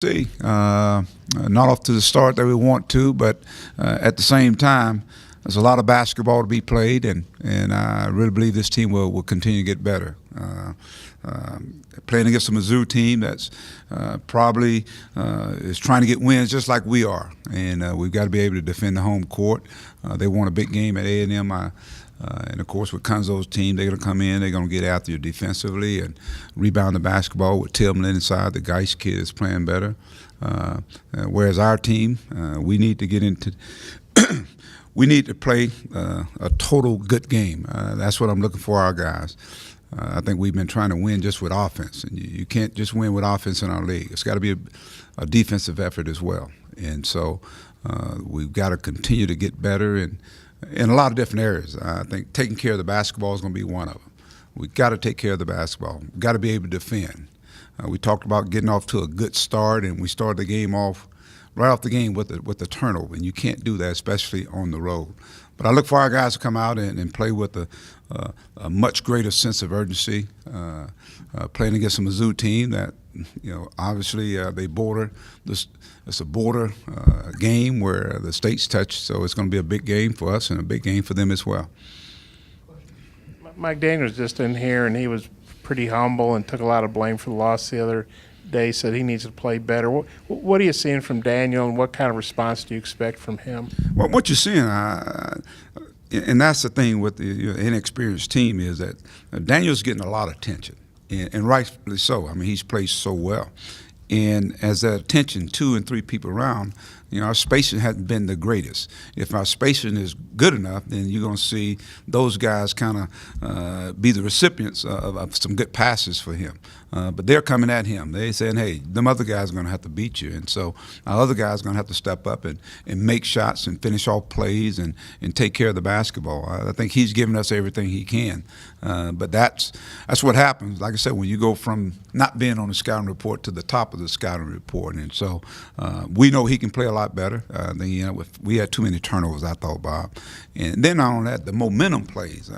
See, not off to the start that we want to, but at the same time, there's a lot of basketball to be played, and I really believe this team will continue to get better. Playing against a Mizzou team that's probably is trying to get wins just like we are, and we've got to be able to defend the home court. They won a big game at A&M. And, of course, with Kunzo's team, they're going to come in, they're going to get after you defensively and rebound the basketball with Tillman inside. The Geist kid is playing better. Whereas our team, we need to get into we need to play a total good game. That's what I'm looking for our guys. I think we've been trying to win just with offense, and you can't just win with offense in our league. It's got to be a defensive effort as well. And so we've got to continue to get better in a lot of different areas. I think taking care of the basketball is going to be one of them. We've got to take care of the basketball. We've got to be able to defend. We talked about getting off to a good start, and we started the game off right off the game with the turnover, and you can't do that, especially on the road. But I look for our guys to come out and play with a much greater sense of urgency, playing against a Mizzou team that, obviously they border this. It's a border game where the states touch, so it's going to be a big game for us and a big game for them as well. Mike Daniels just in here, and he was pretty humble and took a lot of blame for the loss the other day, said he needs to play better. What are you seeing from Daniel, and what kind of response do you expect from him? Well, what you're seeing, and that's the thing with the inexperienced team, is that Daniel's getting a lot of attention, and rightfully so. I mean, he's played so well. And as that attention, 2 and 3 people around, our spacing hasn't been the greatest. If our spacing is good enough, then you're going to see those guys kind of be the recipients of some good passes for him. But they're coming at him. They're saying, hey, them other guys are going to have to beat you. And so our other guys are going to have to step up and make shots and finish off plays and take care of the basketball. I think he's giving us everything he can. But that's what happens. Like I said, when you go from not being on the scouting report to the top of the scouting report. And so we know he can play a lot better. We had too many turnovers, I thought, Bob. And then on that, the momentum plays.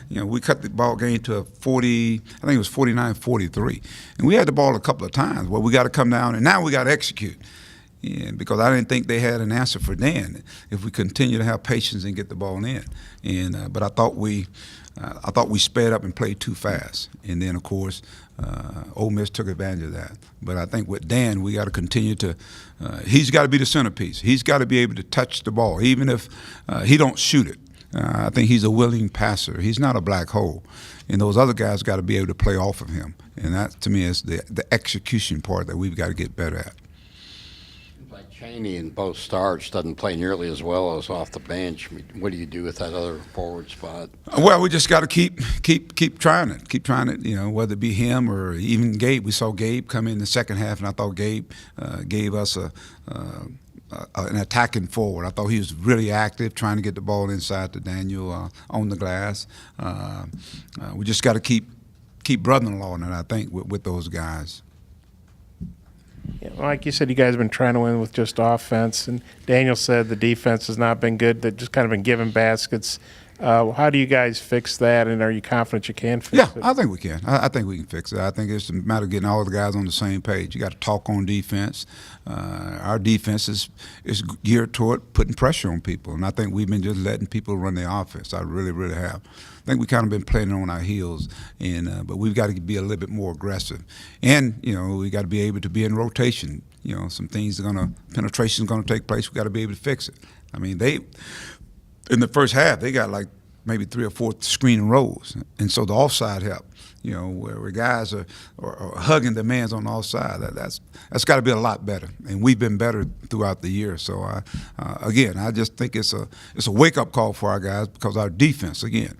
We cut the ball game to 40, I think it was 49-43. And we had the ball a couple of times where we got to come down, and now we got to execute. Because I didn't think they had an answer for Dan if we continue to have patience and get the ball in. But I thought we sped up and played too fast. And then, of course, Ole Miss took advantage of that. But I think with Dan, we got to continue to he's got to be the centerpiece. He's got to be able to touch the ball, even if he don't shoot it. I think he's a willing passer. He's not a black hole. And those other guys got to be able to play off of him. And that, to me, is the execution part that we've got to get better at. Like Chaney in both starts doesn't play nearly as well as off the bench. What do you do with that other forward spot? Well, we just got to keep trying it. Keep trying it, whether it be him or even Gabe. We saw Gabe come in the second half, and I thought Gabe gave us an attacking forward. I thought he was really active, trying to get the ball inside to Daniel on the glass. We just got to keep brother-in-law in it, I think, with those guys. Yeah, like you said, you guys have been trying to win with just offense, and Daniel said the defense has not been good. They've just kind of been giving baskets. How do you guys fix that, and are you confident you can fix it? Yeah, I think we can. I think we can fix it. I think it's a matter of getting all the guys on the same page. You got to talk on defense. Our defense is geared toward putting pressure on people, and I think we've been just letting people run the offense. I really, really have. I think we kind of been playing on our heels, but we've got to be a little bit more aggressive. And, we got to be able to be in rotation. Some things penetration is going to take place. We got to be able to fix it. I mean, in the first half, they got like maybe 3 or 4 screen rows. And so the offside helped, where guys are hugging the mans on the offside. That's got to be a lot better. And we've been better throughout the year. So, again, I just think it's a wake-up call for our guys, because our defense, again,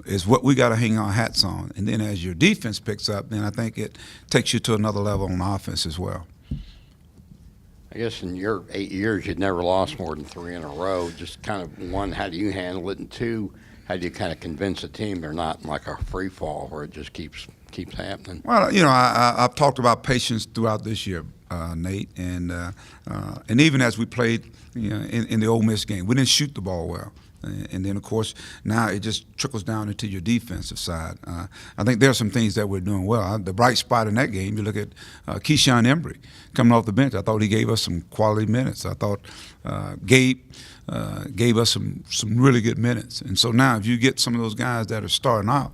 is what we got to hang our hats on. And then as your defense picks up, then I think it takes you to another level on offense as well. I guess in your 8 years, you'd never lost more than 3 in a row. Just kind of, 1, how do you handle it? And 2, how do you kind of convince a team they're not like a free fall where it just keeps happening? Well, I've talked about patience throughout this year, Nate, and even as we played, in the Ole Miss game, we didn't shoot the ball well. And then, of course, now it just trickles down into your defensive side. I think there are some things that we're doing well. The bright spot in that game, you look at Keyshawn Embry coming off the bench. I thought he gave us some quality minutes. I thought Gabe gave us some really good minutes. And so now if you get some of those guys that are starting out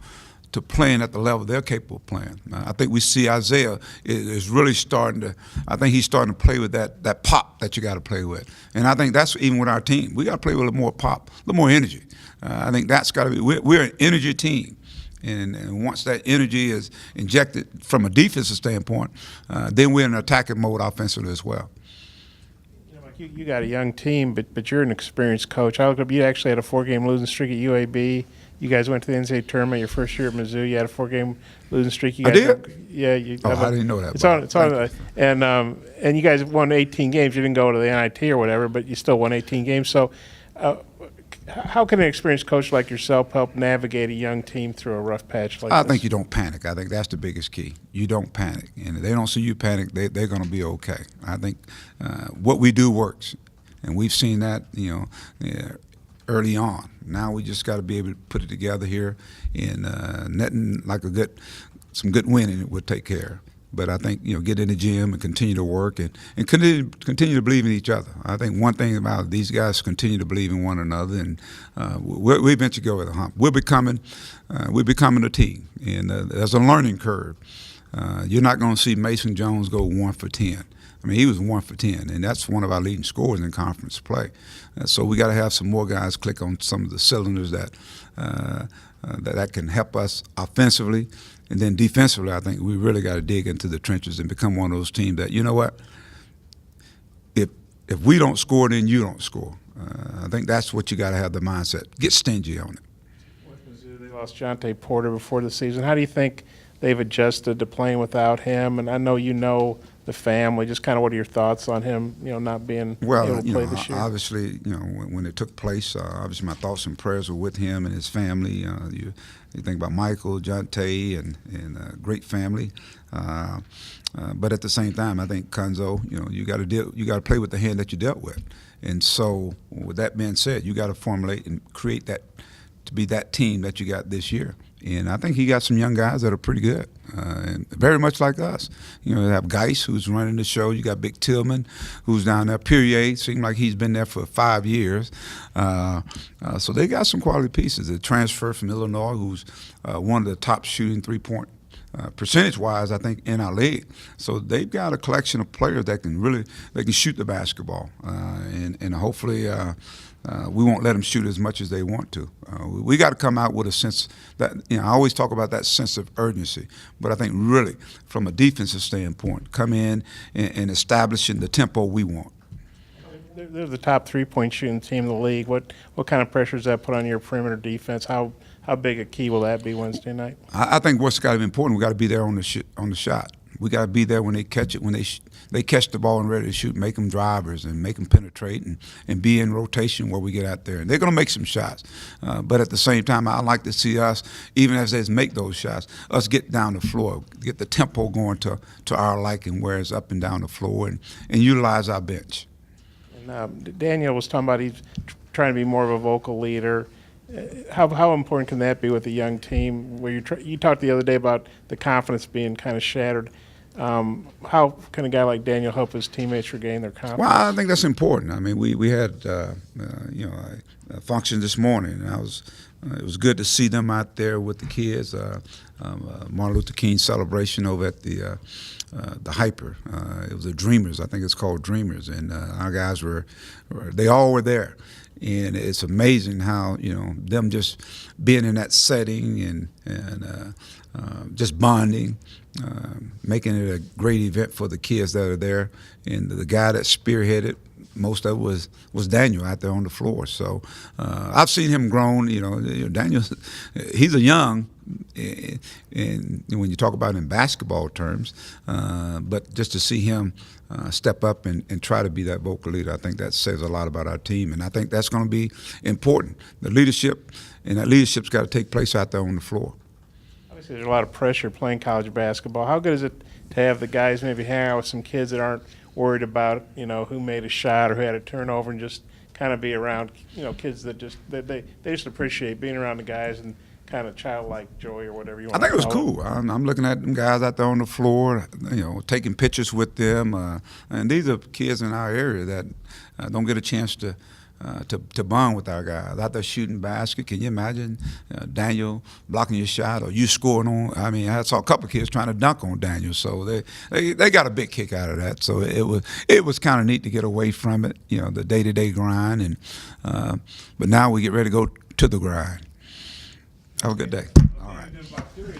to playing at the level they're capable of playing, I think we see Isaiah is really starting to. I think he's starting to play with that pop that you got to play with, and I think that's even with our team. We got to play with a little more pop, a little more energy. I think that's got to be. We're an energy team, and once that energy is injected from a defensive standpoint, then we're in an attacking mode offensively as well. You got a young team, but you're an experienced coach. I looked up. You actually had a 4-game losing streak at UAB. You guys went to the NCAA tournament your first year at Mizzou. You had a 4-game losing streak. You guys I did? Yeah. I didn't know that. It's on. And you guys won 18 games. You didn't go to the NIT or whatever, but you still won 18 games. So how can an experienced coach like yourself help navigate a young team through a rough patch like this? I think you don't panic. I think that's the biggest key. You don't panic. And if they don't see you panic, they're going to be okay. I think what we do works. And we've seen that, early on. Now we just got to be able to put it together here, and nothing like some good winning will take care. But I think get in the gym and continue to work and continue to believe in each other. I think one thing about these guys continue to believe in one another, and we eventually go with a hump. We're becoming a team, and there's a learning curve. You're not going to see Mason Jones go 1 for 10. I mean, he was 1 for 10, and that's one of our leading scorers in conference play. So we got to have some more guys click on some of the cylinders that can help us offensively, and then defensively. I think we really got to dig into the trenches and become one of those teams that, you know what, if we don't score, then you don't score. I think that's what you got to have the mindset. Get stingy on it. With Mizzou, they lost Jonte Porter before the season. How do you think they've adjusted to playing without him? And I know the family. Just kind of what are your thoughts on him, not being able to play this year? Obviously, when it took place, obviously my thoughts and prayers were with him and his family. You think about Michael, Jonte, and great family. But at the same time, I think Konzo, you got to play with the hand that you dealt with. And so, with that being said, you got to formulate and create that to be that team that you got this year. And I think he got some young guys that are pretty good, and very much like us. You have Geis, who's running the show. You got Big Tillman, who's down there. Perrier seemed like he's been there for 5 years. So they got some quality pieces. The transfer from Illinois, who's one of the top shooting three-point percentage-wise, I think, in our league. So they've got a collection of players that can shoot the basketball, and hopefully we won't let them shoot as much as they want to. We got to come out with a sense that, I always talk about that sense of urgency, but I think really from a defensive standpoint, come in and establishing the tempo we want. They're the top three-point shooting team in the league. What kind of pressure does that put on your perimeter defense? How big a key will that be Wednesday night? I think what's got to be important, we got to be there on the shot. We got to be there when they catch it, when they catch the ball and ready to shoot, make them drivers and make them penetrate and be in rotation where we get out there. And they're going to make some shots. But at the same time, I like to see us, even as they make those shots, us get down the floor, get the tempo going to our liking, where it's up and down the floor, and utilize our bench. And Daniel was talking about he's trying to be more of a vocal leader. How important can that be with a young team? Where you talked the other day about the confidence being kind of shattered. How can a guy like Daniel help his teammates regain their confidence? Well, I think that's important. I mean, we had a function this morning, and it was good to see them out there with the kids. Martin Luther King celebration over at the Hyper. It was the Dreamers. I think it's called Dreamers, and our guys they all were there. And it's amazing how them just being in that setting and just bonding, making it a great event for the kids that are there. And the guy that spearheaded most of it was Daniel out there on the floor. So I've seen him grown. Daniel, he's a young, and when you talk about in basketball terms, but just to see him step up and try to be that vocal leader, I think that says a lot about our team, and I think that's going to be important. The leadership, and that leadership's got to take place out there on the floor. Obviously, there's a lot of pressure playing college basketball. How good is it to have the guys maybe hang out with some kids that aren't worried about, you know, who made a shot or who had a turnover, and just kind of be around, you know, kids that just they just appreciate being around the guys and kind of childlike joy or whatever you I want. think it was to call cool. I'm looking at them guys out there on the floor, you know, taking pictures with them, and these are kids in our area that don't get a chance to bond with our guys out there shooting basket. Can you imagine Daniel blocking your shot or you scoring on? I mean, I saw a couple of kids trying to dunk on Daniel, so they got a big kick out of that. So it was kind of neat to get away from it, you know, the day-to-day grind, and but now we get ready to go to the grind. Have a good day. All right. About theory,